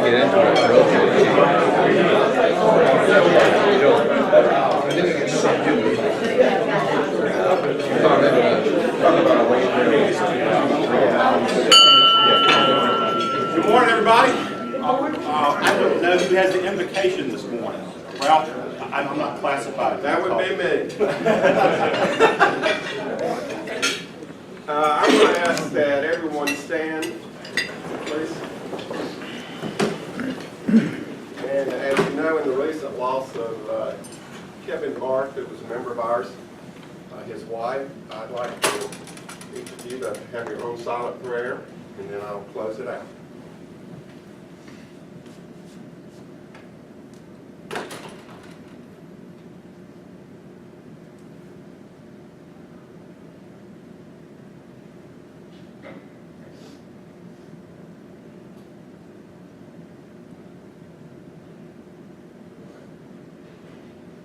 Good morning, everybody. I don't know who has the invocation this morning. Ralph, I'm not classified. That would be me. I'm going to ask that everyone stand, please. And as you know, in the recent loss of Kevin Barth, who was a member of ours, his wife, I'd like for each of you to have your own silent prayer, and then I'll close it out.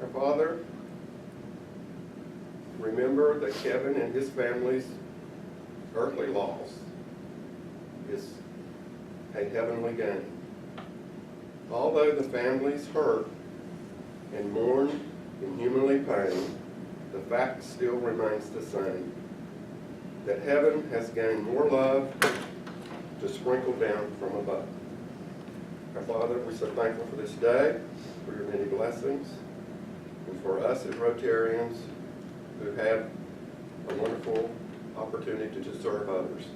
Our Father, remember that Kevin and his family's earthly loss is a heavenly gain. Although the families hurt and mourn in humanly pain, the fact still remains the same, that heaven has gained more love to sprinkle down from above. Our Father, we're so thankful for this day, for your many blessings, and for us as Rotarians who have a wonderful opportunity to serve others.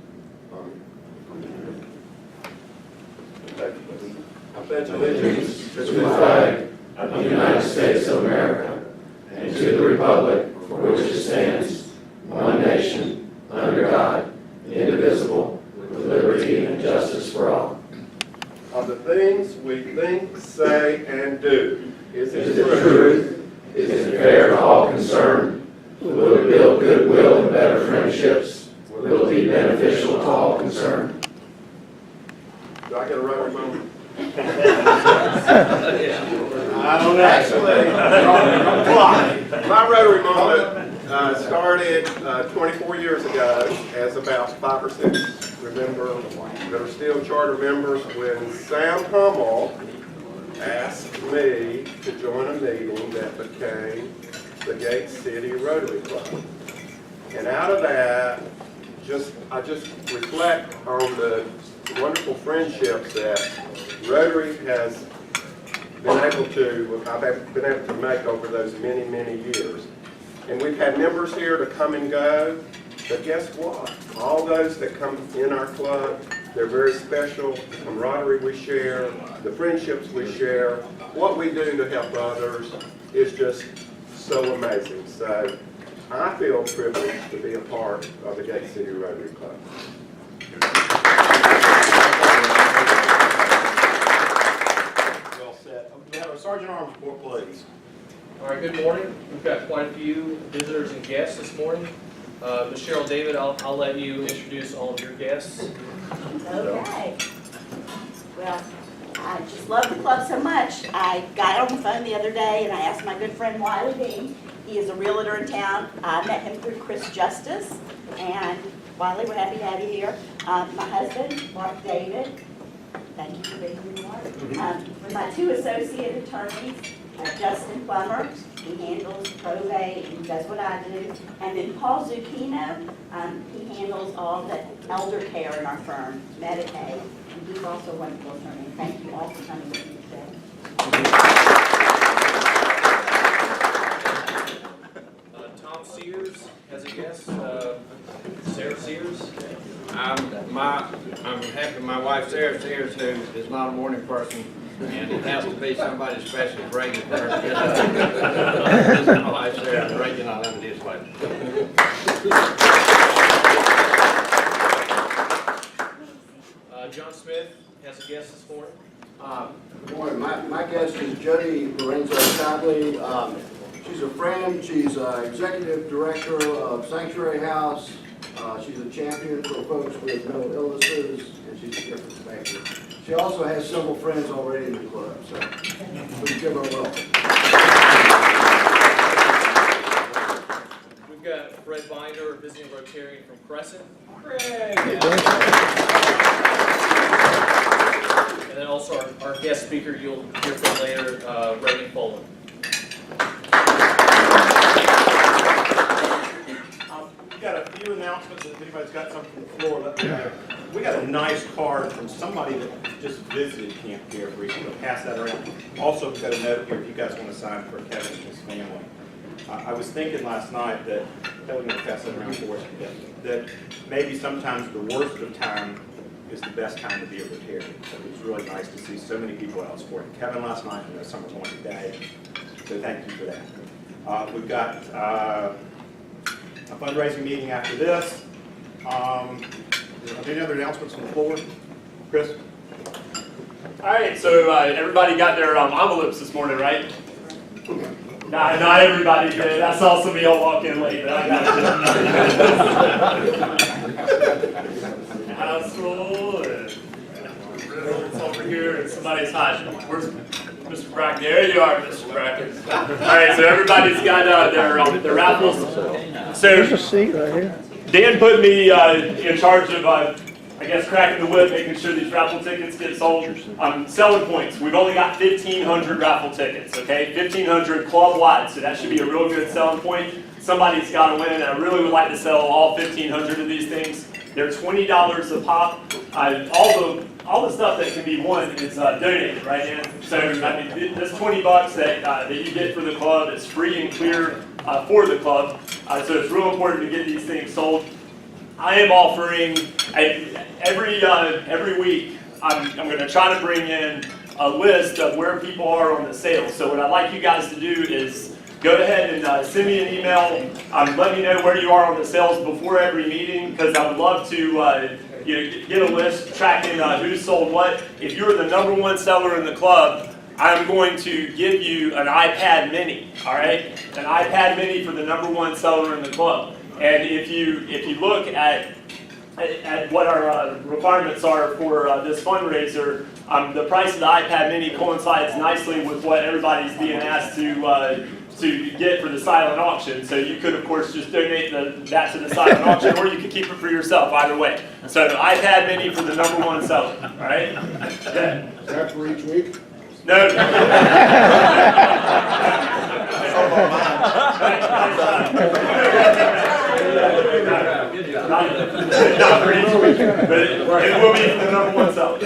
Amen. I pledge allegiance to the flag of the United States of America and to the republic for which it stands, one nation, under God, indivisible, with liberty and justice for all. Of the things we think, say, and do, is it true? Is it fair to all concerned? Will it build goodwill and better friendships? Will it be beneficial to all concerned? Do I get a Rotary moment? I don't know. Actually, my Rotary moment started 24 years ago as about 5 or 6, remember, that are still charter members when Sam Hummel asked me to join a meeting that became the Gate City Rotary Club. And out of that, I just reflect on the wonderful friendships that Rotary has I've been able to make over those many, many years. And we've had members here to come and go, but guess what? All those that come in our club, they're very special. The camaraderie we share, the friendships we share, what we do to help others is just so amazing. So I feel privileged to be a part of the Gate City Rotary Club. Well said. We have a Sergeant Arms report, please. All right, good morning. We've got quite a few visitors and guests this morning. Ms. Cheryl David, I'll let you introduce all of your guests. Okay. Well, I just love the club so much. I got on the phone the other day and I asked my good friend Wiley Dean. He is a realtor in town. I met him through Chris Justice. And Wiley, we're happy to have you here. My husband, Mark David. Thank you for being here, Mark. With my 2 associate attorneys, Justin Plummer. He handles probate and does what I do. And then Paul Zucchino, he handles all the elder care in our firm, Medicaid. And he's also a wonderful attorney. Thank you all for coming with me today. Tom Sears has a guest. Sarah Sears. I'm happy my wife Sarah Sears, who is not a morning person, and it has to be somebody special bringing for her. This is my wife Sarah, and Reagan, I'll have it this way. John Smith has a guest this morning. Good morning. My guest is Jody Lorenzo Cogley. She's a friend. She's executive director of Sanctuary House. She's a champion for folks with mental illnesses, and she's a different banker. She also has several friends already in the club, so please give her a welcome. We've got Fred Binder, visiting Rotarian from Crescent. Craig. And then also our guest speaker you'll hear from later, Reagan Foley. We've got a few announcements. If anybody's got something from the floor, let me know. We got a nice card from somebody that just visited Camp Carefree. I'm going to pass that around. Also, we've got a note here if you guys want to sign for Kevin and his family. I was thinking last night that, we're going to pass that around for us, that maybe sometimes the worst of time is the best time to be a Rotarian. So it was really nice to see so many people out supporting Kevin last night and the summer going today. So thank you for that. We've got a fundraising meeting after this. Any other announcements on the floor? Chris? All right, so everybody got their envelopes this morning, right? Nah, not everybody did. I saw some of y'all walk in late, but I got it. Hassel and Robert's over here, and somebody's hiding. Where's Mr. Bracken? There you are, Mr. Bracken. All right, so everybody's got their raffles. There's a So seat right here. Dan put me in charge of, I guess, cracking the whip, making sure these raffle tickets get sold. Selling points. We've only got 1,500 raffle tickets, okay? 1,500 club-wide, so that should be a real good selling point. Somebody's got to win, and I really would like to sell all 1,500 of these things. They're $20 a pop. All the stuff that can be won is donated, right, Dan? So, I mean, this $20 that you get for the club is free and clear for the club. So it's real important to get these things sold. I am offering every week. I'm going to try to bring in a list of where people are on the sales. So what I'd like you guys to do is go ahead and send me an email. Let me know where you are on the sales before every meeting, because I would love to get a list tracking who sold what. If you're the #1 seller in the club, I'm going to give you an iPad mini, all right? An iPad mini for the #1 seller in the club. And if you look at what our requirements are for this fundraiser, the price of the iPad mini coincides nicely with what everybody's being asked to get for the silent auction. So you could, of course, just donate that to the silent auction, or you could keep it for yourself, either way. So the iPad mini for the #1 seller, all right? Yeah. Is that for each week? No. Not for each week, but it will be for the #1 seller.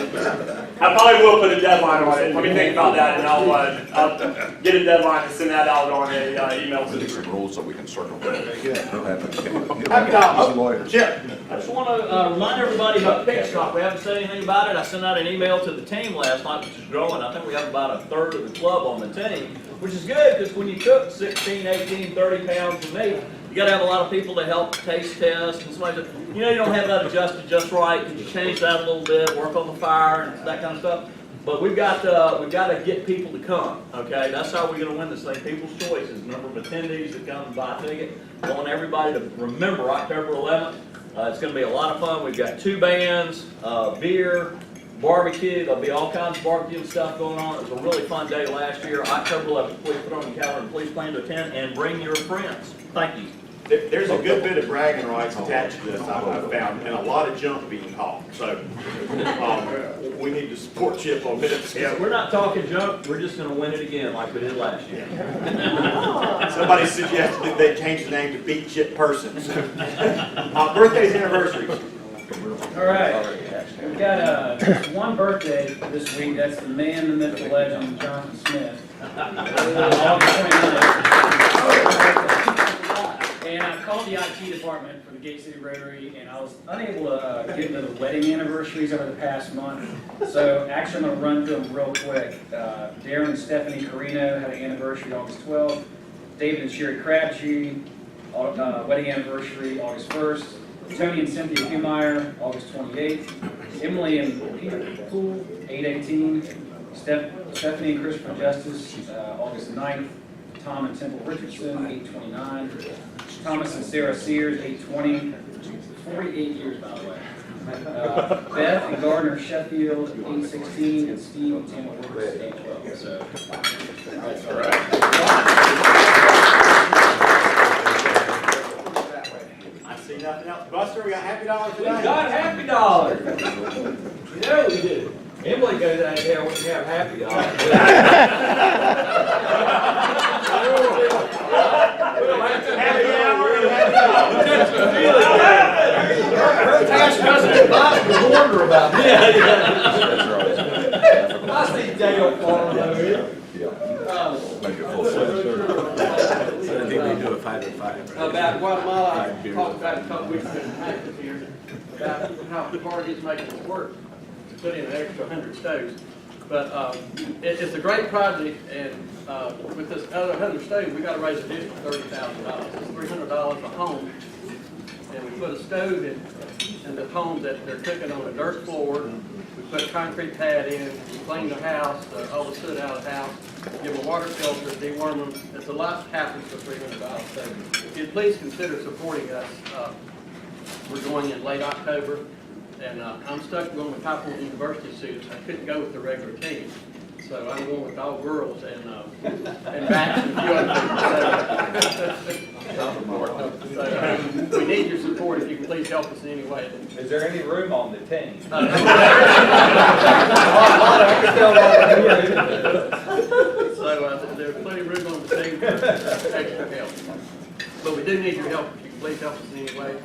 I probably will put a deadline on it. Let me think about that, and I'll get a deadline and send that out on an email to the group. Rules so we can circle. Happy dog. Chip. I just want to remind everybody about Pig Shop. We haven't said anything about it. I sent out an email to the team last night, which is growing. I think we have about a third of the club on the team, which is good because when you cook 16, 18, 30 pounds of meat, you got to have a lot of people to help taste test. And somebody said, you don't have that adjusted just right. Could you change that a little bit, work on the fire and that kind of stuff? But we've got to get people to come. Okay, that's how we're going to win this thing. People's choices, number of attendees that come and buy a ticket. I want everybody to remember October 11th. It's going to be a lot of fun. We've got 2 bands, beer, barbecue. There'll be all kinds of barbecue and stuff going on. It was a really fun day last year. October 11th. Please put on your calendar. Please plan to attend and bring your friends. Thank you. There's a good bit of bragging rights attached to this, I've found, and a lot of junk being caught. So we need to support Chip on this. Yeah, we're not talking junk. We're just going to win it again like we did last year. Somebody suggested that they change the name to Beat Chip Persons. Birthdays, anniversaries. All right, we've got one birthday this week. That's the man, the myth, the legend, Jonathan Smith. August 29th. And I called the IT department for the Gate City Rotary, and I was unable to get into the wedding anniversaries over the past month. So actually, I'm going to run through them real quick. Darren and Stephanie Carino had an anniversary August 12th. David and Sherry Crabtree, wedding anniversary August 1st. Tony and Cynthia Humeyer, August 28th. Emily and Peter Poole, 8/18. Stephanie and Christopher Justice, August 9th. Tom and Temple Richardson, 8/29. Thomas and Sarah Sears, 8/20. 48 years, by the way. Beth and Gardner Sheffield, 8/16. And Steve and Tim Woods, 8/12. So, that's all right. I see nothing else. Buster, we got Happy Dollar today. We got Happy Dollar. Yeah, we did. Emily goes out there when you have happy hour. Happy hour and happy hour. Her task doesn't invite the wonder about that. I see Dale falling over here. About Guatemala, I talked about a couple weeks ago in Texas here, about how hard it is making it work to put in an extra 100 stoves. But it's a great project, and with this other 100 stoves, we got to raise an additional $30,000. It's $300 a home, and we put a stove in the home that they're cooking on a dirt floor. We put a concrete pad in, we clean the house, all the soot out of the house, give them a water filter, deworm them. It's a lot happens for $300. So if you'd please consider supporting us. We're going in late October, and I'm stuck going with Copperwood University students. I couldn't go with the regular team. So I'm going with all girls and Max and a few other people. So we need your support if you can please help us in any way. Is there any room on the team? So there's plenty of room on the team for extra help. But we do need your help if you can please help us in any way.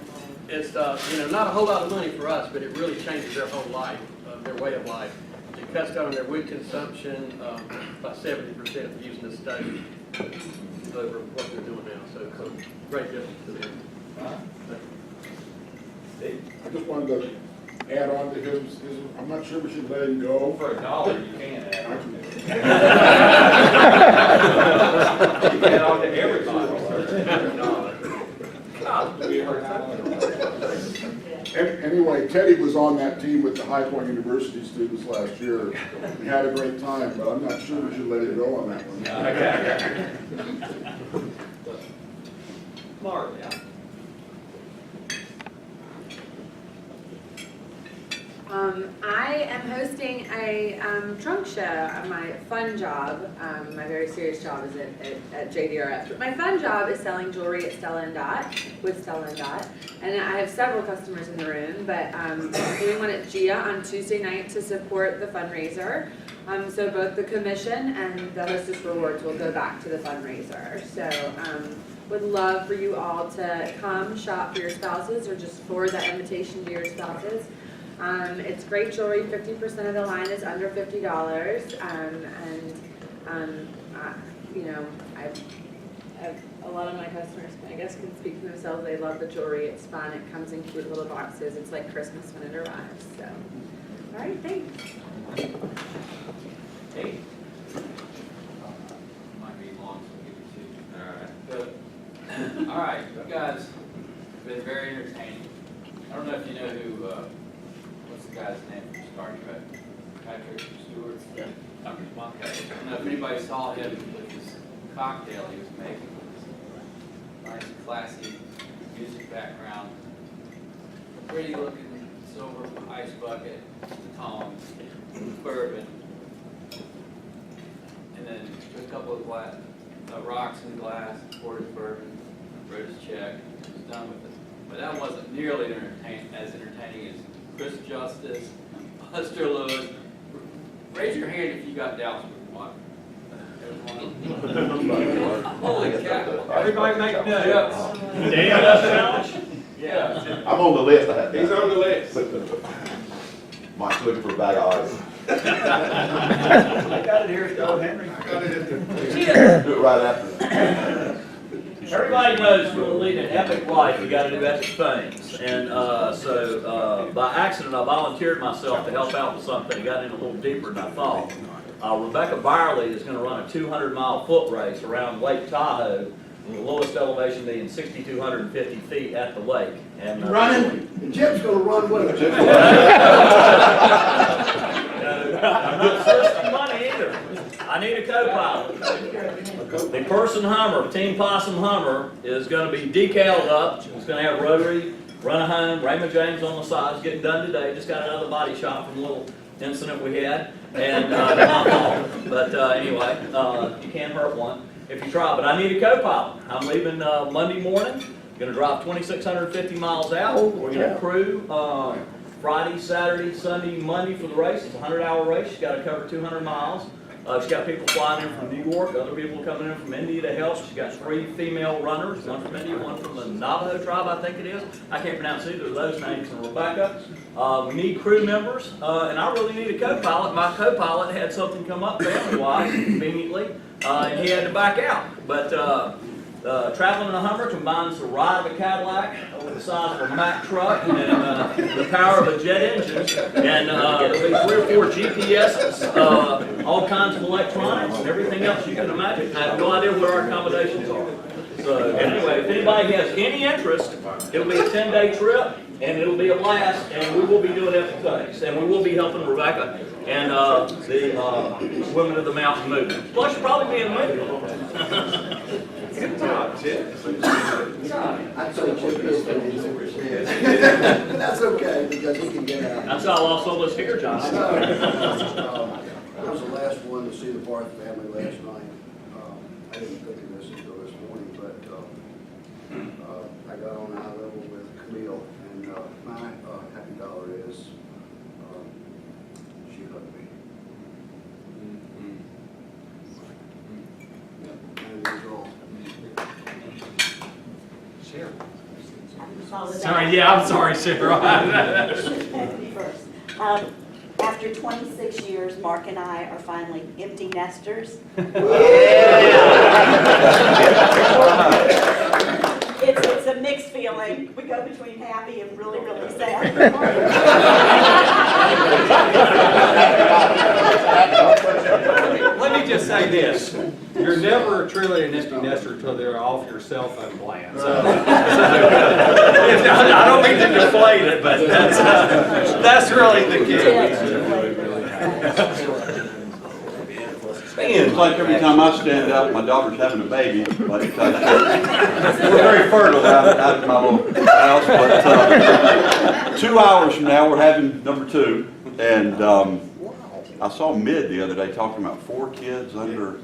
It's not a whole lot of money for us, but it really changes their whole life, their way of life. It cuts down on their wood consumption by 70% using the stove over what they're doing now. So great difference to them. I just wanted to add on to his, I'm not sure we should let him go. For $1, you can add on. You can add on to everybody. Anyway, Teddy was on that team with the High Point University students last year. We had a great time, but I'm not sure we should let him go on that one. Mark, yeah. I am hosting a trunk show. My fun job, my very serious job is at JDRF. But my fun job is selling jewelry at Stella and Dot, with Stella and Dot. And I have several customers in the room, but I'm doing one at Gia on Tuesday night to support the fundraiser. So both the commission and the Hostess Rewards will go back to the fundraiser. So would love for you all to come shop for your spouses or just forward that invitation to your spouses. It's great jewelry. 50% of the line is under $50, a lot of my customers, I guess, can speak for themselves. They love the jewelry. It's fun. It comes in cute little boxes. It's like Christmas when it arrives. So, all right, thanks. Hey. Might be long, so we'll give it to you. All right. All right, you guys have been very entertaining. I don't know if you know who, what's the guy's name from Star Trek? Patrick Stewart? Yeah. Okay. I don't know if anybody saw him with his cocktail he was making. Nice, classy music background. Pretty looking silver ice bucket, tongs, bourbon. And then took a couple of rocks in the glass, poured his bourbon, wrote his check, was done with it. But that wasn't nearly as entertaining as Chris Justice, Buster Lewis. Raise your hand if you got doubts with water. Holy cow. Everybody make notes. Yeah. I'm on the list. He's on the list. Mike's looking for a bag of ice. I got it here, Joe Henry. Do it right after. Everybody knows for leading an epic life, you gotta do epic things. And so by accident, I volunteered myself to help out with something. It got in a little deeper than I thought. Rebecca Byerly is gonna run a 200-mile foot race around Lake Tahoe, the lowest elevation being 6,250 feet at the lake. And Running, and Jim's gonna run with it. I'm not soliciting money either. I need a co-pilot. The Person Hummer, Team Possum Hummer, is going to be decaled up. It's going to have Rotary, run a home, Raymond James on the side. It's getting done today. Just got out of the body shop from a little incident we had. And anyway, you can't hurt one if you try. But I need a co-pilot. I'm leaving Monday morning. Going to drive 2,650 miles out. We're going to crew from Friday, Saturday, Sunday, Monday for the race. It's a 100-hour race. She's got to cover 200 miles. She's got people flying in from New York, other people coming in from India to help. She's got 3 female runners, one from India, one from the Navajo tribe, I think it is. I can't pronounce either of those names. And Rebecca. We need crew members, and I really need a co-pilot. My co-pilot had something come up family-wise, conveniently, and he had to back out. But traveling in a Hummer combines the ride of a Cadillac with the size of a Mack truck and the power of a jet engine. And there'll be 3 or 4 GPSs, all kinds of electronics and everything else you can imagine. I have no idea what our accommodations are. So anyway, if anybody has any interest, it'll be a 10-day trip and it'll be a blast, and we will be doing epic things, and we will be helping Rebecca and the Women of the Mountain movement. Plus, you'll probably be in the movie. Good job, Chip. I'd say Chip is going to But that's okay, because he can get out. That's how I lost all this hair, John. I was the last one to see the Barth family last night. I didn't think of this until this morning, but I got on eye level with Camille, and my happy dollar is she hugged me. And it was all. Sorry, yeah, I'm sorry, Sarah. First. After 26 years, Mark and I are finally empty nesters. It's a mixed feeling. We go between happy and really, really sad. Let me just say this. You're never truly an empty nester until they're off your cell phone plan. So, I don't mean to deflate it, but that's really the key. It's like every time I stand up, my daughter's having a baby. But we're very fertile out at my little house. But 2 hours from now, we're having number 2. And I saw Mid the other day talking about 4 kids under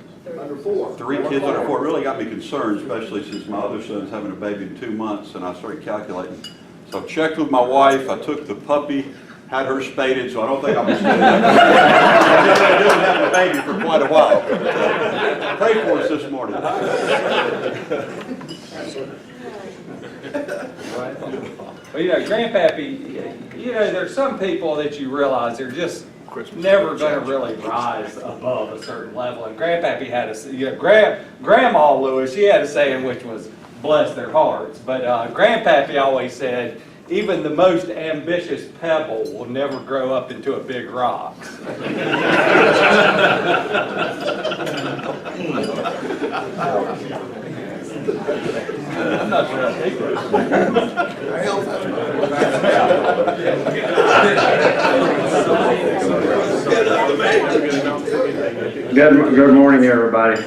4. 3 kids under 4. It really got me concerned, especially since my other son's having a baby in 2 months, and I started calculating. So I checked with my wife. I took the puppy, had her spaded, so I don't think I'm going to stay there. I've been having a baby for quite a while. Pray for us this morning. Well, you know, Grandpappy, you know, there's some people that you realize they're just never going to really rise above a certain level. And Grandpappy had a, you know, Grandma Lewis, she had a saying which was, bless their hearts. But Grandpappy always said, even the most ambitious pebble will never grow up into a big rock. I'm not sure I take this. Good morning, everybody.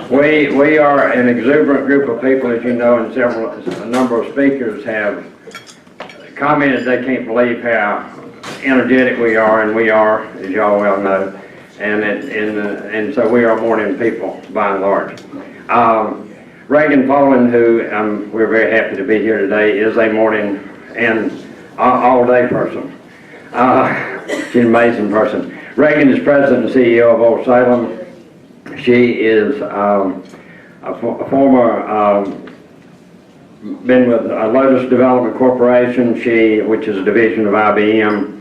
We are an exuberant group of people, as you know, and a number of speakers have commented they can't believe how energetic we are, and we are, as y'all well know, and so we are morning people by and large. Reagan Follen, who we're very happy to be here today, is a morning and all-day person. She's an amazing person. Reagan is president and CEO of Old Salem. She is a former, been with Lotus Development Corporation, which is a division of IBM.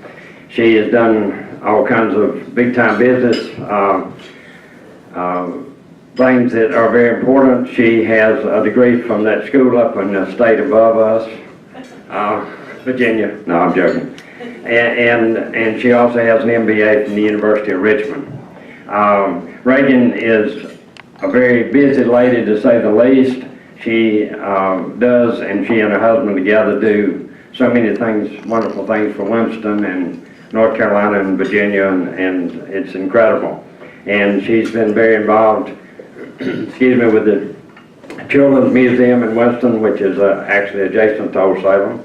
She has done all kinds of big-time business, things that are very important. She has a degree from that school up in the state above us, Virginia. No, I'm joking. And she also has an MBA from the University of Richmond. Reagan is a very busy lady, to say the least. She does, and she and her husband together do so many things, wonderful things for Winston and North Carolina and Virginia, and it's incredible. And she's been very involved, excuse me, with the Children's Museum in Winston, which is actually adjacent to Old Salem.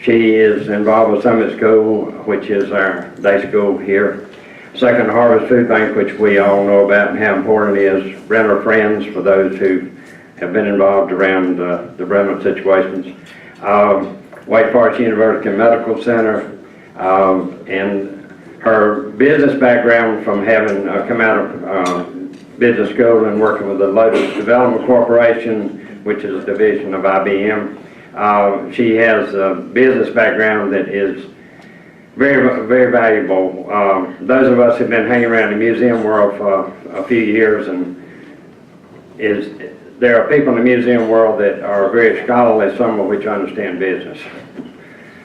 She is involved with Summit School, which is our day school here. Second Harvest Food Bank, which we all know about and how important it is. Brenner Friends, for those who have been involved around the Brenner situations. Wake Forest University Medical Center, and her business background from having come out of business school and working with the Lotus Development Corporation, which is a division of IBM. She has a business background that is very, very valuable. Those of us who've been hanging around the museum world for a few years, and there are people in the museum world that are very scholarly, some of which understand business,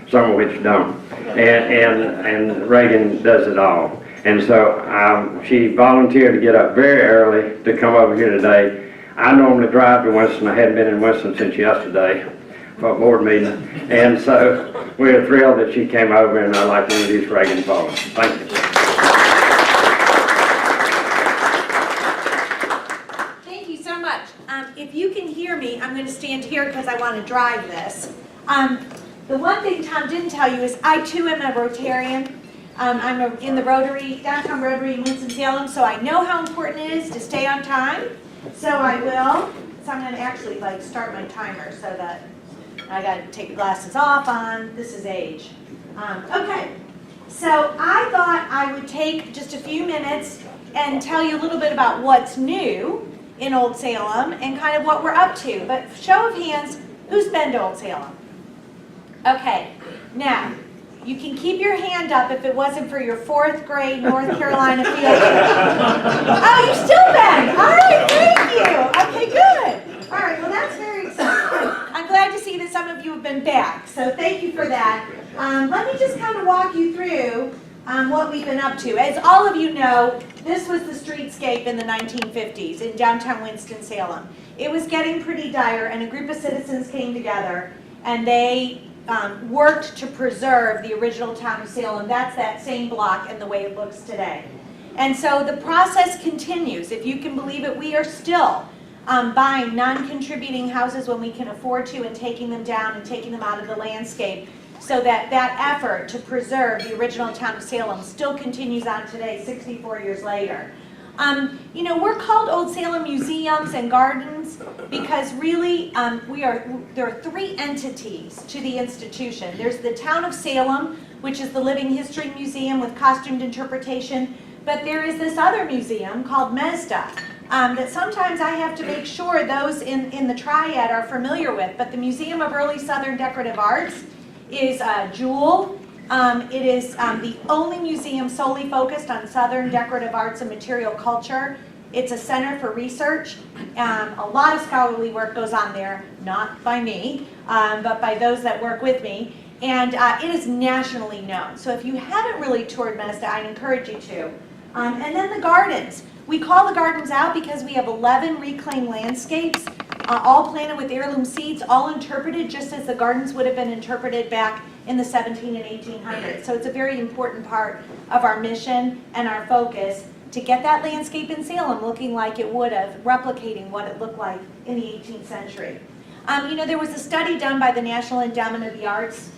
some of which don't. And Reagan does it all. And so she volunteered to get up very early to come over here today. I normally drive to Winston. I hadn't been in Winston since yesterday for a board meeting. And so we're thrilled that she came over, and I'd like to introduce Reagan Paul. Thank you. Thank you so much. If you can hear me, I'm going to stand here because I want to drive this. The one thing Tom didn't tell you is I too am a Rotarian. I'm in the Rotary, downtown Rotary in Winston-Salem, so I know how important it is to stay on time. So I will. So I'm going to actually start my timer so that I got to take the glasses off on. This is age. Okay. So I thought I would take just a few minutes and tell you a little bit about what's new in Old Salem and kind of what we're up to. But show of hands, who's been to Old Salem? Okay. Now, you can keep your hand up if it wasn't for your 4th grade North Carolina field trip. Oh, you've still been. All right, thank you. Okay, good. All right, well, that's very exciting. I'm glad to see that some of you have been back, so thank you for that. Let me just kind of walk you through what we've been up to. As all of you know, this was the streetscape in the 1950s in downtown Winston-Salem. It was getting pretty dire, and a group of citizens came together, and they worked to preserve the original town of Salem. That's that same block and the way it looks today. And so the process continues. If you can believe it, we are still buying non-contributing houses when we can afford to and taking them down and taking them out of the landscape, so that that effort to preserve the original town of Salem still continues on today, 64 years later. You know, we're called Old Salem Museums and Gardens because really there are 3 entities to the institution. There's the town of Salem, which is the Living History Museum with costumed interpretation, but there is this other museum called MESDA that sometimes I have to make sure those in the triad are familiar with, but the Museum of Early Southern Decorative Arts is Jewel. It is the only museum solely focused on Southern decorative arts and material culture. It's a center for research. A lot of scholarly work goes on there, not by me, but by those that work with me. And it is nationally known. So if you haven't really toured MESDA, I'd encourage you to. And then the gardens. We call the gardens out because we have 11 reclaimed landscapes, all planted with heirloom seeds, all interpreted just as the gardens would have been interpreted back in the 17 and 1800s. So it's a very important part of our mission and our focus to get that landscape in Salem looking like it would have, replicating what it looked like in the 18th century. You know, there was a study done by the National Endowment of the Arts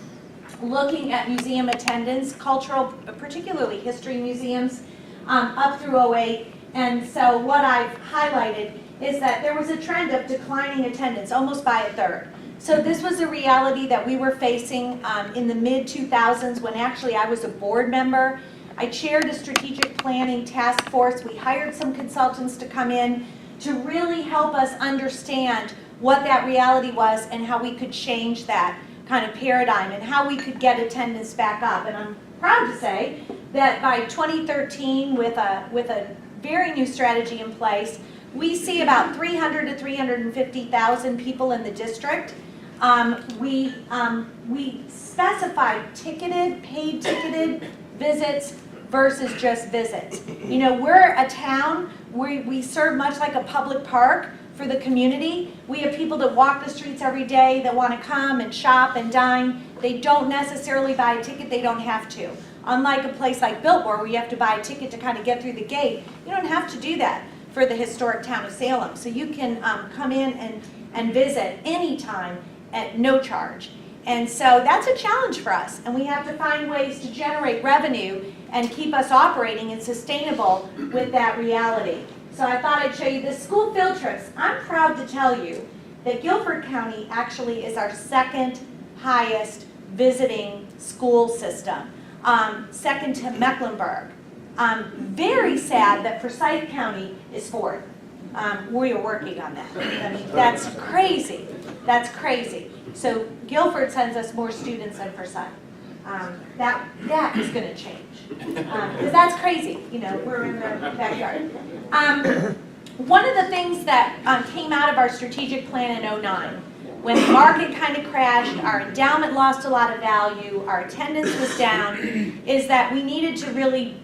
looking at museum attendance, cultural, particularly history museums, up through 2008. And so what I've highlighted is that there was a trend of declining attendance, almost by a third. So this was a reality that we were facing in the mid-2000s when actually I was a board member. I chaired a strategic planning task force. We hired some consultants to come in to really help us understand what that reality was and how we could change that kind of paradigm and how we could get attendance back up. And I'm proud to say that by 2013, with a very new strategy in place, we see about 300 to 350,000 people in the district. We specified paid ticketed visits versus just visits. You know, we're a town, we serve much like a public park for the community. We have people that walk the streets every day that want to come and shop and dine. They don't necessarily buy a ticket, they don't have to. Unlike a place like Biltmore where you have to buy a ticket to kind of get through the gate, you don't have to do that for the historic town of Salem. So you can come in and visit anytime at no charge. And so that's a challenge for us, and we have to find ways to generate revenue and keep us operating and sustainable with that reality. So I thought I'd show you the school field trips. I'm proud to tell you that Guilford County actually is our 2nd highest visiting school system. Second to Mecklenburg. Very sad that Forsyth County is fourth. We are working on that. I mean, that's crazy. That's crazy. So Guilford sends us more students than Forsyth. That is going to change. Because that's crazy. You know, we're in the backyard. One of the things that came out of our strategic plan in '09, when the market kind of crashed, our endowment lost a lot of value, our attendance was down, is that we needed to really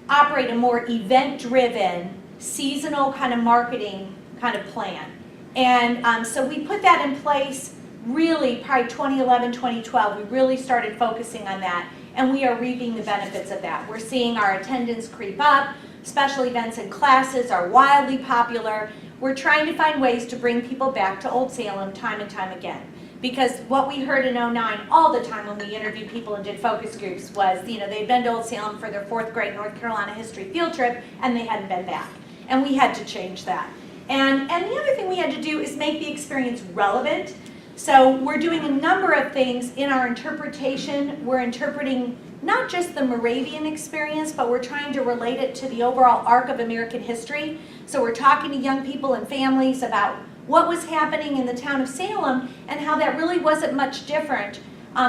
operate a more event-driven, seasonal kind of marketing kind of plan. And so we put that in place really probably 2011, 2012. We really started focusing on that, and we are reaping the benefits of that. We're seeing our attendance creep up. Special events and classes are wildly popular. We're trying to find ways to bring people back to Old Salem time and time again. Because what we heard in '09 all the time when we interviewed people and did focus groups was, you know, they'd been to Old Salem for their 4th grade North Carolina history field trip and they hadn't been back. And we had to change that. And the other thing we had to do is make the experience relevant. So we're doing a number of things in our interpretation. We're interpreting not just the Moravian experience, but we're trying to relate it to the overall arc of American history. So we're talking to young people and families about what was happening in the town of Salem and how that really wasn't much different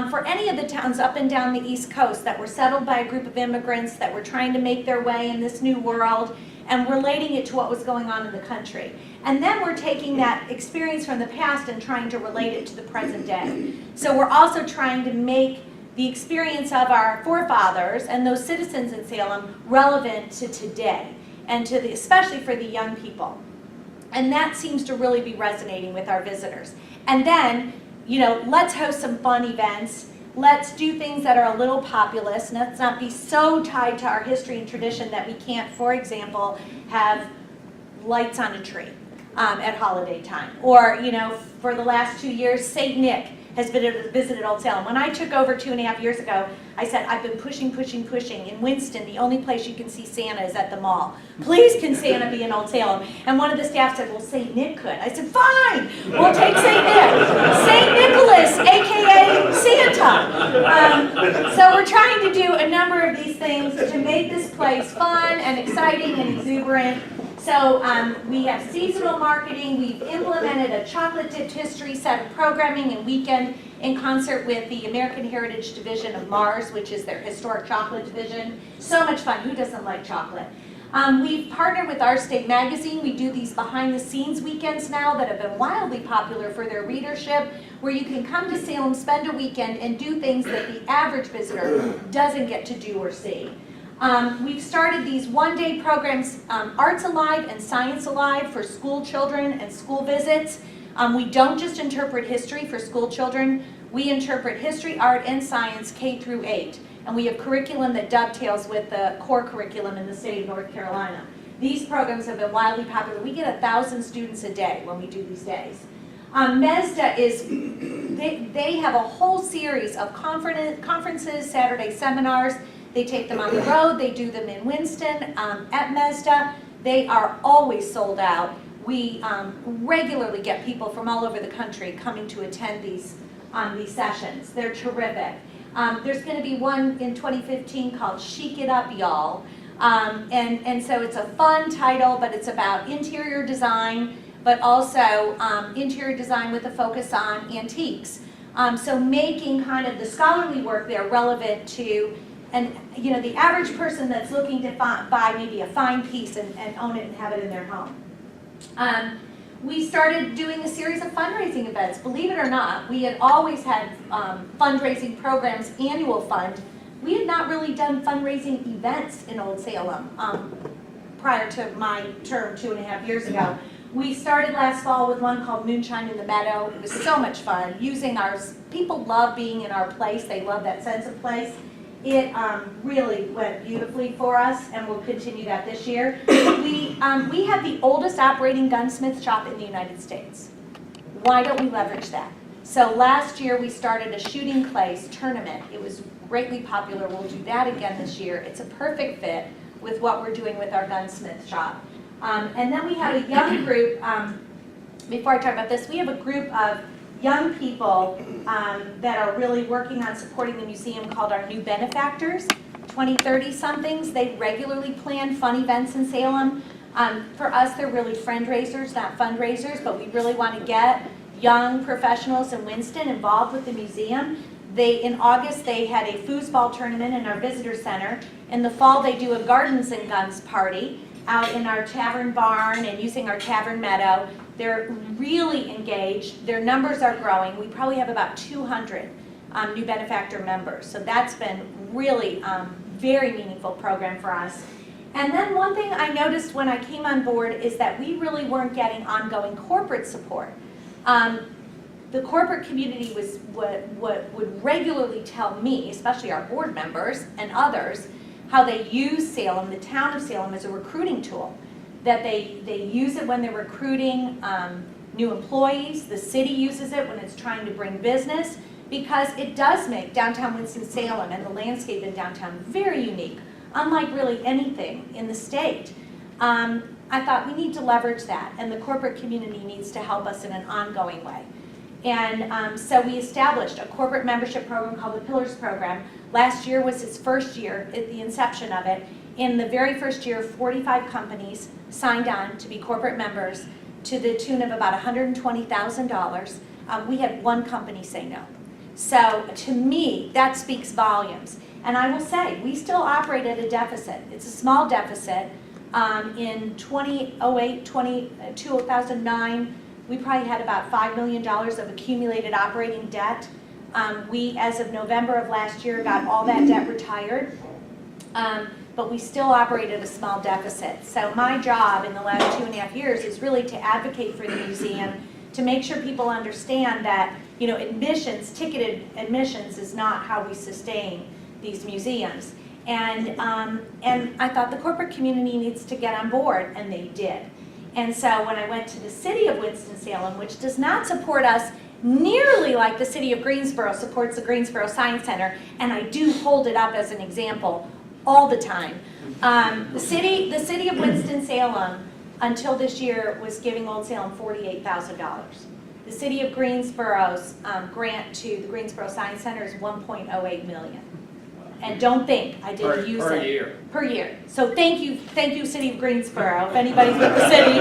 for any of the towns up and down the East Coast that were settled by a group of immigrants that were trying to make their way in this new world and relating it to what was going on in the country. And then we're taking that experience from the past and trying to relate it to the present day. So we're also trying to make the experience of our forefathers and those citizens in Salem relevant to today, and to especially for the young people. And that seems to really be resonating with our visitors. And then, you know, let's host some fun events. Let's do things that are a little populist. Let's not be so tied to our history and tradition that we can't, for example, have lights on a tree at holiday time. Or, you know, for the last 2 years, St. Nick has visited Old Salem. When I took over 2.5 years ago, I said, I've been pushing. In Winston, the only place you can see Santa is at the mall. Please, can Santa be in Old Salem? And one of the staff said, well, St. Nick could. I said, fine, we'll take St. Nick. St. Nicholas, AKA Santa. So we're trying to do a number of these things to make this place fun and exciting and exuberant. So we have seasonal marketing. We've implemented a chocolate-dipped history set of programming and weekend in concert with the American Heritage Division of Mars, which is their historic chocolate division. So much fun. Who doesn't like chocolate? We've partnered with Our State Magazine. We do these behind-the-scenes weekends now that have been wildly popular for their readership, where you can come to Salem, spend a weekend, and do things that the average visitor doesn't get to do or see. We've started these one-day programs, Arts Alive and Science Alive, for school children and school visits. We don't just interpret history for school children. We interpret history, art, and science K through 8. And we have curriculum that dovetails with the core curriculum in the state of North Carolina. These programs have been wildly popular. We get 1,000 students a day when we do these days. MESDA is, they have a whole series of conferences, Saturday seminars. They take them on the road, they do them in Winston, at MESDA. They are always sold out. We regularly get people from all over the country coming to attend these sessions. They're terrific. There's going to be one in 2015 called Chic It Up, Y'all. And so it's a fun title, but it's about interior design, but also interior design with a focus on antiques. So making kind of the scholarly work there relevant to, and you know, the average person that's looking to buy maybe a fine piece and own it and have it in their home. We started doing a series of fundraising events. Believe it or not, we had always had fundraising programs, annual fund. We had not really done fundraising events in Old Salem prior to my term 2.5 years ago. We started last fall with one called Moonshine in the Meadow. It was so much fun. Using people love being in our place. They love that sense of place. It really went beautifully for us, and we'll continue that this year. We have the oldest operating gunsmith shop in the United States. Why don't we leverage that? So last year we started a shooting clays tournament. It was greatly popular. We'll do that again this year. It's a perfect fit with what we're doing with our gunsmith shop. And then we have a young group, before I talk about this, we have a group of young people that are really working on supporting the museum called our New Benefactors, 20, 30-somethings. They regularly plan fun events in Salem. For us, they're really friend-raisers, not fundraisers, but we really want to get young professionals in Winston involved with the museum. In August, they had a foosball tournament in our visitor center. In the fall, they do a Gardens and Guns party out in our tavern barn and using our tavern meadow. They're really engaged. Their numbers are growing. We probably have about 200 new benefactor members. So that's been really very meaningful program for us. And then one thing I noticed when I came on board is that we really weren't getting ongoing corporate support. The corporate community would regularly tell me, especially our board members and others, how they use Salem, the town of Salem, as a recruiting tool. That they use it when they're recruiting new employees. The city uses it when it's trying to bring business, because it does make downtown Winston-Salem and the landscape in downtown very unique, unlike really anything in the state. I thought we need to leverage that, and the corporate community needs to help us in an ongoing way. And so we established a corporate membership program called the Pillars Program. Last year was its first year at the inception of it. In the very first year, 45 companies signed on to be corporate members to the tune of about $120,000. We had one company say no. So to me, that speaks volumes. And I will say, we still operate at a deficit. It's a small deficit. In 2008, 2009, we probably had about $5 million of accumulated operating debt. We, as of November of last year, got all that debt retired. But we still operate at a small deficit. So my job in the last 2.5 years is really to advocate for the museum, to make sure people understand that, you know, admissions, ticketed admissions is not how we sustain these museums. And I thought the corporate community needs to get on board, and they did. And so when I went to the city of Winston-Salem, which does not support us nearly like the city of Greensboro supports the Greensboro Science Center, and I do hold it up as an example all the time. The city of Winston-Salem, until this year, was giving Old Salem $48,000. The city of Greensboro's grant to the Greensboro Science Center is $1.08 million. And don't think I didn't use it. Per year. Per year. So thank you, city of Greensboro, if anybody's with the city,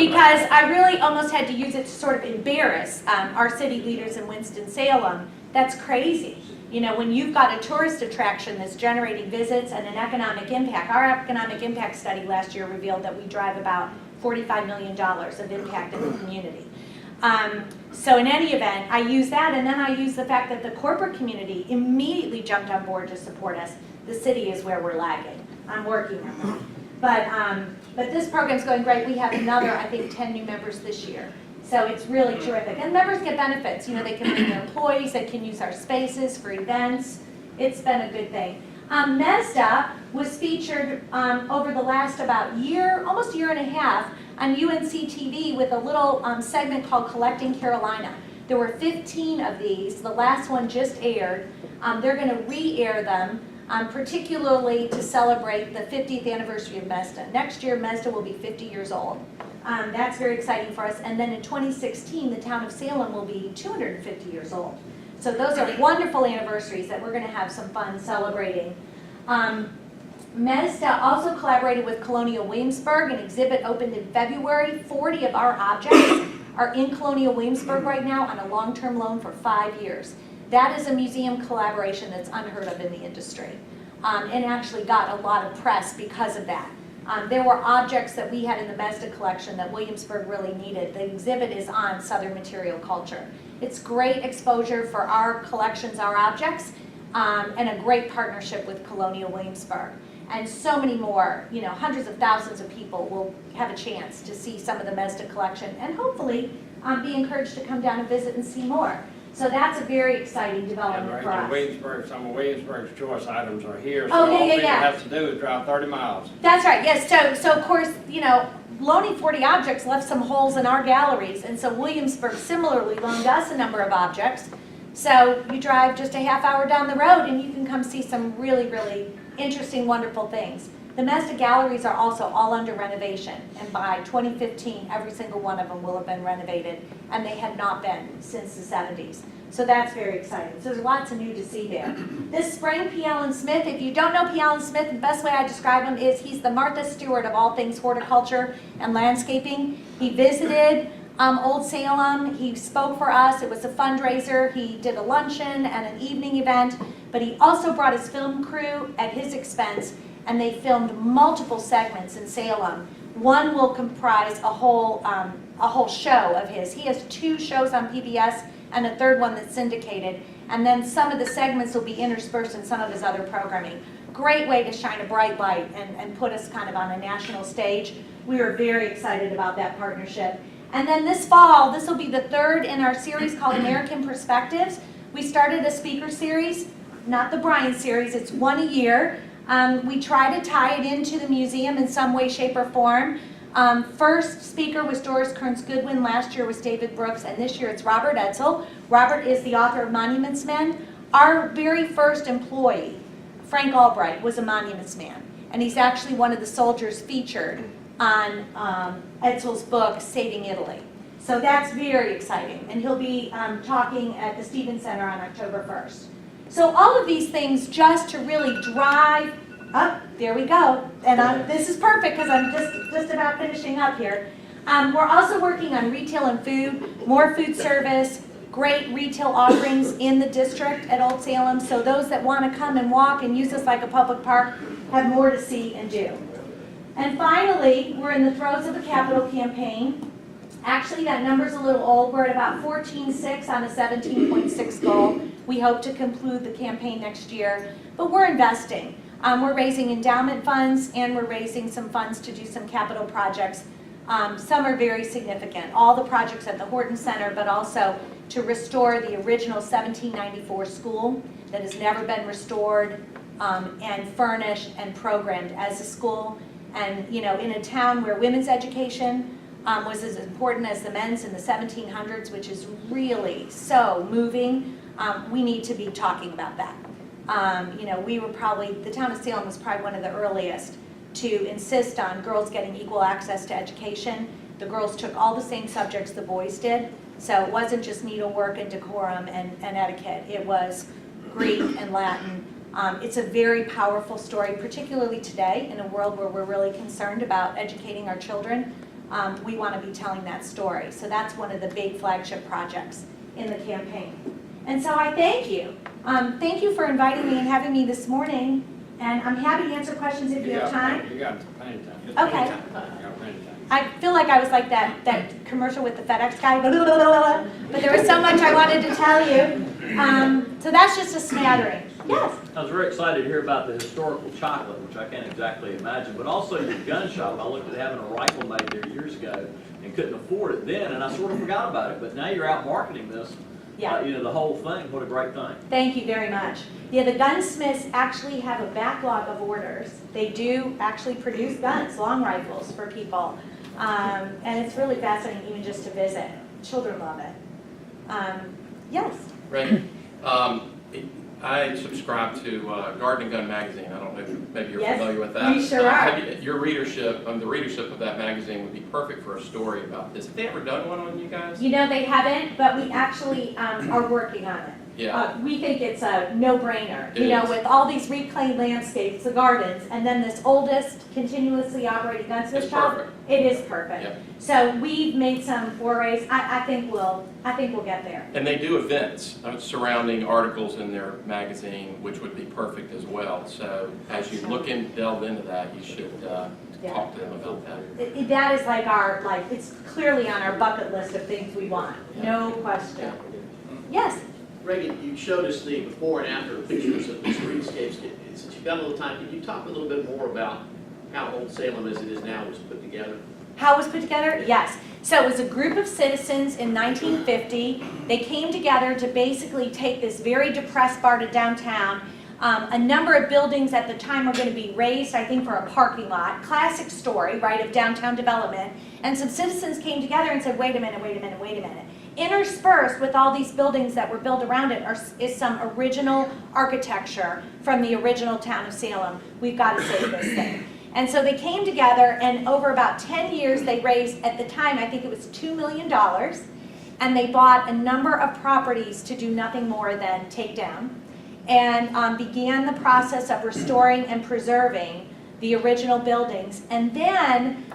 because I really almost had to use it to sort of embarrass our city leaders in Winston-Salem. That's crazy. You know, when you've got a tourist attraction that's generating visits and an economic impact. Our economic impact study last year revealed that we drive about $45 million of impact in the community. So in any event, I use that, and then I use the fact that the corporate community immediately jumped on board to support us. The city is where we're lagging. I'm working on that. But this program's going great. We have another, I think, 10 new members this year. So it's really terrific. And members get benefits. You know, they can bring their employees, they can use our spaces for events. It's been a good thing. MESDA was featured over the last about year, almost a year and a half, on UNC TV with a little segment called Collecting Carolina. There were 15 of these. The last one just aired. They're going to re-air them, particularly to celebrate the 50th anniversary of MESDA. Next year, MESDA will be 50 years old. That's very exciting for us. And then in 2016, the town of Salem will be 250 years old. So those are wonderful anniversaries that we're going to have some fun celebrating. MESDA also collaborated with Colonial Williamsburg. An exhibit opened in February. 40 of our objects are in Colonial Williamsburg right now on a long-term loan for 5 years. That is a museum collaboration that's unheard of in the industry, and actually got a lot of press because of that. There were objects that we had in the MESDA collection that Williamsburg really needed. The exhibit is on Southern material culture. It's great exposure for our collections, our objects, and a great partnership with Colonial Williamsburg. And so many more, you know, hundreds of thousands of people will have a chance to see some of the MESDA collection and hopefully be encouraged to come down and visit and see more. So that's a very exciting development for us. Williamsburg, some of Williamsburg's choice items are here, so Oh, yeah, all yeah, people yeah. have to do is drive 30 miles. That's right, yes. So of course, you know, loaning 40 objects left some holes in our galleries, and so Williamsburg similarly loaned us a number of objects. So you drive just a half hour down the road and you can come see some really, really interesting, wonderful things. The Mesta galleries are also all under renovation, and by 2015, every single one of them will have been renovated, and they had not been since the 70s. So that's very exciting. So there's lots of new to see there. This spring, P. Allen Smith, if you don't know P. Allen Smith, the best way I describe him is he's the Martha Stewart of all things horticulture and landscaping. He visited Old Salem. He spoke for us. It was a fundraiser. He did a luncheon and an evening event, but he also brought his film crew at his expense, and they filmed multiple segments in Salem. One will comprise a whole show of his. He has 2 shows on PBS and a 3rd one that's syndicated, and then some of the segments will be interspersed in some of his other programming. Great way to shine a bright light and put us kind of on a national stage. We are very excited about that partnership. And then this fall, this will be the 3rd in our series called American Perspectives. We started a speaker series, not the Brian series, it's 1 a year. We try to tie it into the museum in some way, shape, or form. First speaker was Doris Kearns Goodwin, last year was David Brooks, and this year it's Robert Edsel. Robert is the author of Monuments Men. Our very first employee, Frank Albright, was a Monuments Man, and he's actually one of the soldiers featured on Edsel's book, Saving Italy. So that's very exciting, and he'll be talking at the Stevens Center on October 1st. So all of these things just to really drive up, there we go. And this is perfect because I'm just about finishing up here. We're also working on retail and food, more food service, great retail offerings in the district at Old Salem. So those that want to come and walk and use this like a public park have more to see and do. And finally, we're in the throes of the capital campaign. Actually, that number's a little old. We're at about 14.6 on a 17.6 goal. We hope to conclude the campaign next year, but we're investing. We're raising endowment funds, and we're raising some funds to do some capital projects. Some are very significant. All the projects at the Horton Center, but also to restore the original 1794 school that has never been restored and furnished and programmed as a school. And you know, in a town where women's education was as important as the men's in the 1700s, which is really so moving, we need to be talking about that. You know, we were probably, the town of Salem was probably one of the earliest to insist on girls getting equal access to education. The girls took all the same subjects the boys did, so it wasn't just needlework and decorum and etiquette. It was Greek and Latin. It's a very powerful story, particularly today in a world where we're really concerned about educating our children. We want to be telling that story. So that's one of the big flagship projects in the campaign. And so I thank you. Thank you for inviting me and having me this morning. And I'm happy to answer questions if you have time. You got plenty of time. Okay. You got plenty of time. I feel like I was like that commercial with the FedEx guy, but there was so much I wanted to tell you. So that's just a smattering. Yes? I was very excited to hear about the historical chocolate, which I can't exactly imagine, but also your gun shop. I looked at having a rifle made there years ago and couldn't afford it then, and I sort of forgot about it, but now you're out marketing this. Yeah. You know, the whole thing, what a great thing. Thank you very much. Yeah, the gunsmiths actually have a backlog of orders. They do actually produce guns, long rifles for people. And it's really fascinating even just to visit. Children love it. Yes? Right. I subscribe to Garden and Gun magazine. I don't know if maybe you're Yes, familiar with that. we sure are. Your readership, the readership of that magazine would be perfect for a story about this. Have they ever done one on you guys? You know, they haven't, but we actually are working on it. Yeah. We think it's a no-brainer, It you know, is. with all these reclaimed landscapes, the gardens, and then this oldest continuously operating gunsmith It's shop. perfect. It is perfect. Yep. So we've made some forays. I think we'll get there. And they do events surrounding articles in their magazine, which would be perfect as well. So as you delve into that, you should talk to them about that. That is like it's clearly on our bucket list of things we want, no question. Yes? Reagan, you showed us the before and after pictures of the streetscapes. Since you've got a little time, could you talk a little bit more about how Old Salem as it is now was put together? How it was put together? Yes. So it was a group of citizens in 1950. They came together to basically take this very depressed part of downtown. A number of buildings at the time were going to be raised, I think, for a parking lot. Classic story, right, of downtown development. And some citizens came together and said, wait a minute, wait a minute, wait a minute. Interspersed with all these buildings that were built around it is some original architecture from the original town of Salem. We've got to save this thing. And so they came together, and over about 10 years, they raised, at the time, I think it was $2 million, and they bought a number of properties to do nothing more than take down, and began the process of restoring and preserving the original buildings. And then,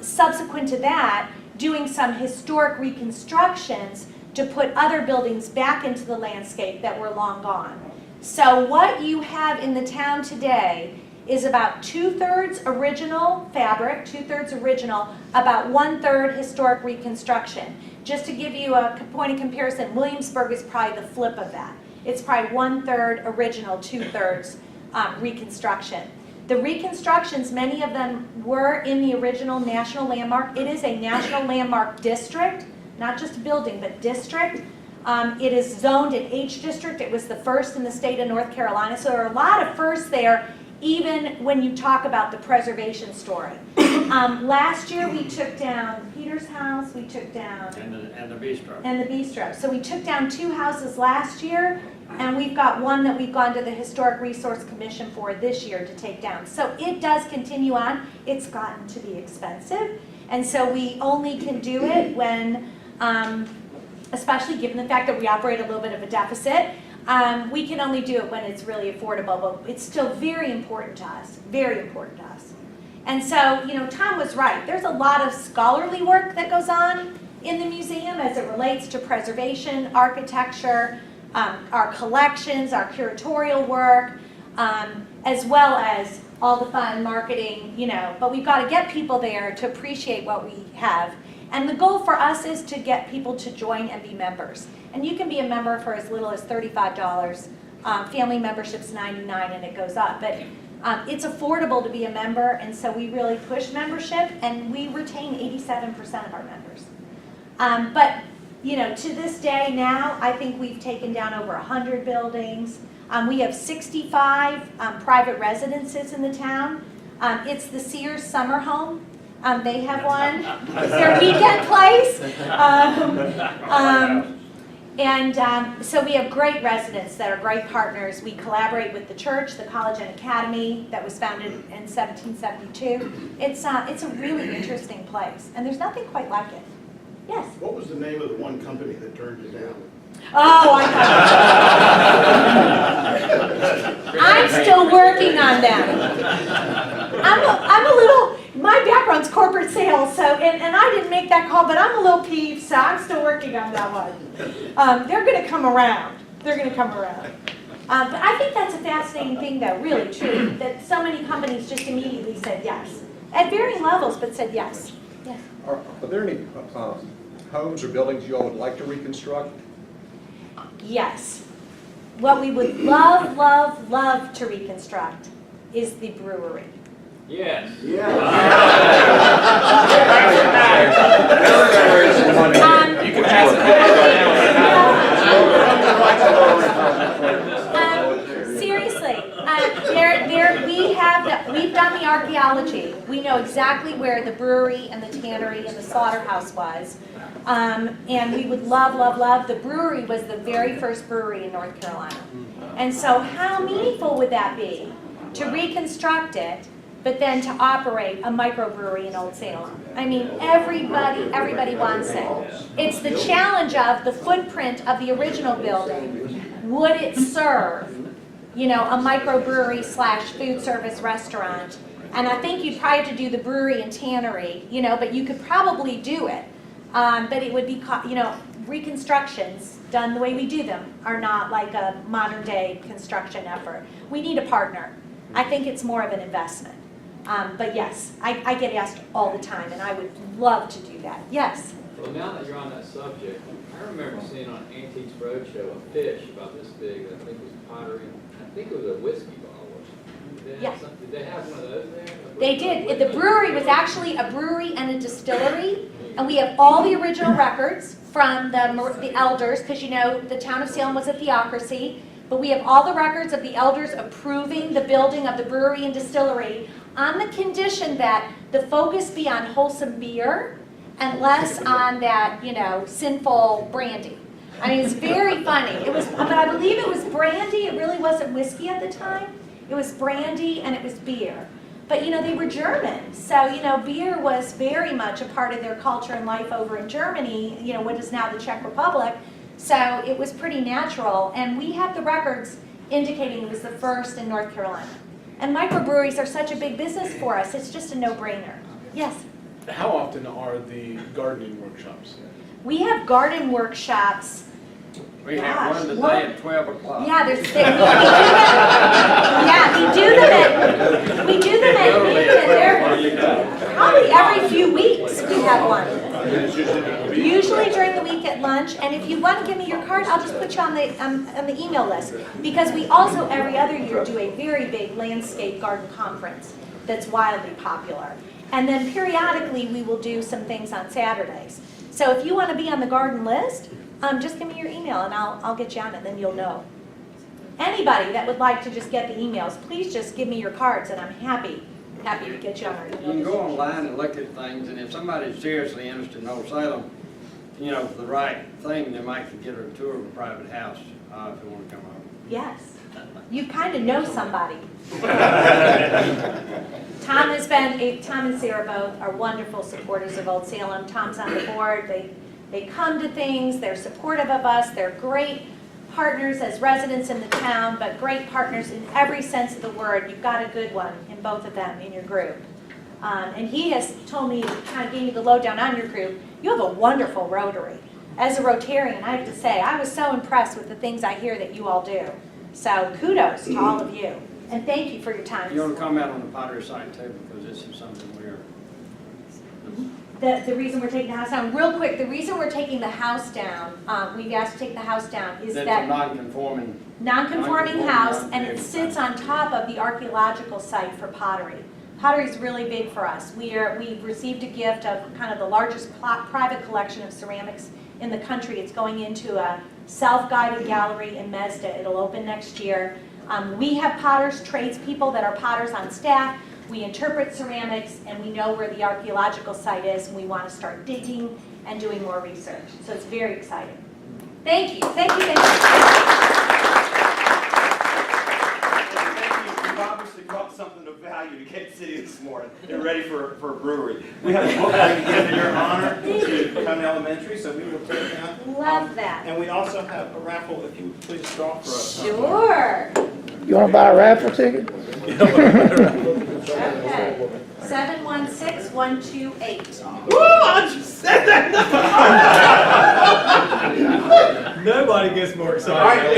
subsequent to that, doing some historic reconstructions to put other buildings back into the landscape that were long gone. So what you have in the town today is about 2/3 original fabric, 2/3 original, about 1/3 historic reconstruction. Just to give you a point of comparison, Williamsburg is probably the flip of that. It's probably 1/3 original, 2/3 reconstruction. The reconstructions, many of them were in the original National Landmark. It is a National Landmark district, not just a building, but district. It is zoned in H district. It was the first in the state of North Carolina. So there are a lot of firsts there, even when you talk about the preservation story. Last year we took down Peter's house, we took down... And the bistro. And the bistro. So we took down 2 houses last year, and we've got one that we've gone to the Historic Resource Commission for this year to take down. So it does continue on. It's gotten to be expensive, and so we only can do it when, especially given the fact that we operate a little bit of a deficit, we can only do it when it's really affordable, but it's still very important to us, very important to us. And so, you know, Tom was right. There's a lot of scholarly work that goes on in the museum as it relates to preservation, architecture, our collections, our curatorial work, as well as all the fun marketing, you know, but we've got to get people there to appreciate what we have. And the goal for us is to get people to join and be members. And you can be a member for as little as $35. Family membership's $99 and it goes up. But it's affordable to be a member, and so we really push membership, and we retain 87% of our members. But you know, to this day now, I think we've taken down over 100 buildings. We have 65 private residences in the town. It's the Sears Summer Home. They have one. It's their weekend place. So we have great residents that are great partners. We collaborate with the church, the College and Academy that was founded in 1772. It's a really interesting place, and there's nothing quite like it. Yes? What was the name of the one company that turned it down? Oh, I know. I'm still working on them. I'm a little, my background's corporate sales, so, and I didn't make that call, but I'm a little peeved, so I'm still working on that one. They're going to come around. They're going to come around. But I think that's a fascinating thing, though, really, true, that so many companies just immediately said yes. At varying levels, but said yes. Yes. Are there any homes or buildings you all would like to reconstruct? Yes. What we would love, love, love to reconstruct is the brewery. Yes. Yeah. You can pass it. Seriously, we've done the archaeology. We know exactly where the brewery and the tannery and the slaughterhouse was. And we would love, love, love. The brewery was the very first brewery in North Carolina. And so how meaningful would that be to reconstruct it, but then to operate a microbrewery in Old Salem? I mean, everybody wants it. It's the challenge of the footprint of the original building. Would it serve, you know, a microbrewery / food service restaurant? And I think you'd probably have to do the brewery and tannery, you know, but you could probably do it. But it would be, you know, reconstructions done the way we do them are not like a modern day construction effort. We need a partner. I think it's more of an investment. But yes, I get asked all the time, and I would love to do that. Yes? Well, now that you're on that subject, I remember seeing on Antiques Roadshow a fish about this big, I think it was pottery, I think it was a whiskey bottle. Yeah. Did they have one of those there? They did. The brewery was actually a brewery and a distillery, and we have all the original records from the elders, because you know the town of Salem was a theocracy, but we have all the records of the elders approving the building of the brewery and distillery on the condition that the focus be on wholesome beer and less on that, you know, sinful brandy. I mean, it's very funny. It was, but I believe it was brandy. It really wasn't whiskey at the time. It was brandy and it was beer. But they were German, so beer was very much a part of their culture and life over in Germany, what is now the Czech Republic. So it was pretty natural, and we have the records indicating it was the first in North Carolina. And microbreweries are such a big business for us, it's just a no-brainer. Yes? How often are the gardening workshops? We have garden workshops. We have one today at 12 o'clock. Yeah, we do them at probably every few weeks we have one. Usually during the week at lunch, and if you want to give me your card, I'll just put you on the email list. Because we also every other year do a very big landscape garden conference that's wildly popular. And then periodically we will do some things on Saturdays. So if you want to be on the garden list, just give me your email and I'll get you on it, then you'll know. Anybody that would like to just get the emails, please just give me your cards and I'm happy to get you on our email. You can go online and look at things, and if somebody's seriously interested in Old Salem, for the right thing, they might could get a tour of a private house if they want to come over. Yes. You kind of know somebody. Tom and Sarah both are wonderful supporters of Old Salem. Tom's on the board. They come to things. They're supportive of us. They're great partners as residents in the town, but great partners in every sense of the word. You've got a good one in both of them in your group. And he has told me, kind of gave me the lowdown on your group. You have a wonderful Rotary. As a Rotarian, I have to say, I was so impressed with the things I hear that you all do. So kudos to all of you. And thank you for your time. You want to comment on the pottery site too, because this is something we're... The reason we're taking the house down, real quick, the reason we're taking the house down, we've asked to take the house down, is That's that a non-conforming house, and it sits on top of the archaeological site for pottery. Pottery is really big for us. We've received a gift of kind of the largest private collection of ceramics in the country. It's going into a self-guided gallery in Mesda. It'll open next year. We have potters, tradespeople that are potters on staff. We interpret ceramics, and we know where the archaeological site is, and we want to start digging and doing more research. So it's very exciting. Thank you. Thank you. Thank you. You've obviously brought something of value to Cape City this morning. They're ready for a brewery. We have a book bag again in your honor to County Elementary, so we will take that. Love that. And we also have a raffle, if you would please draw for us. Sure. You want to buy a raffle ticket? Okay. 716128. Woo! I just said that. Nobody gets more excited. All right.